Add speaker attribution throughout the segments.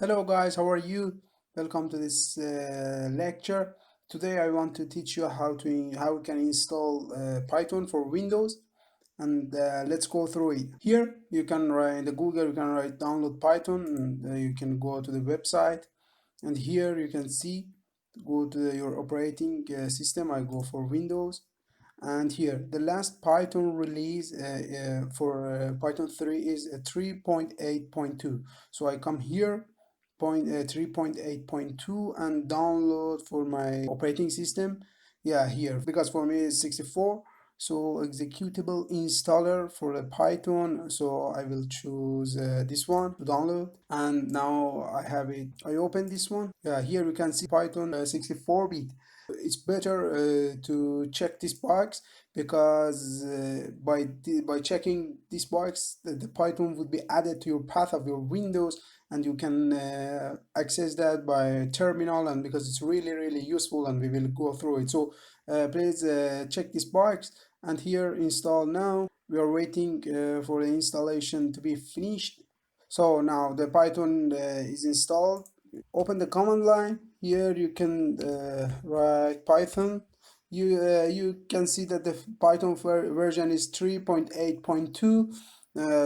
Speaker 1: Hello guys, how are you? Welcome to this lecture. Today I want to teach you how we can install Python for Windows, and let's go through it. Here you can write in the Google, you can write download Python, and you can go to the website, and here you can see go to your operating system. I go for Windows, and here the last Python release for Python 3 is 3.8.2. So I come here 3.8.2 and download for my operating system. Yeah, here because for me it's 64. So executable installer for the Python, so I will choose this one to download, and now I have it. I open this one. Yeah, here we can see Python 64-bit. It's better to check these bugs because by checking these bugs, the Python would be added to your path of your Windows, and you can access that by terminal, and because it's really useful, and we will go through it. So please check these bugs, and here install now. We are waiting for the installation to be finished. So now the Python is installed. Open the command line. Here you can write Python. You can see that the Python version is 3.8.2.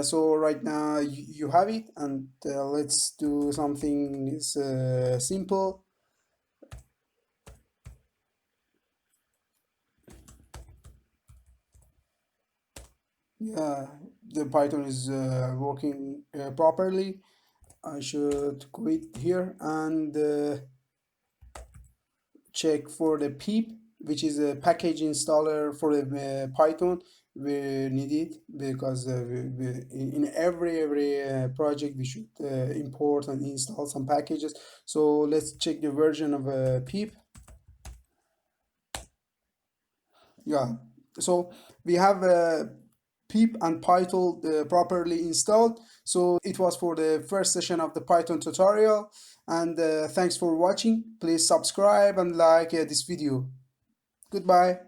Speaker 1: So right now you have it, and let's do something simple. Yeah, the Python is working properly. I should quit here and check for the pip, which is a package installer for the Python. We need it because in every project we should import and install some packages. So let's check the version of pip. Yeah, so we have pip and Python properly installed. So it was for the first session of the Python tutorial, and thanks for watching. Please subscribe and like this video. Goodbye.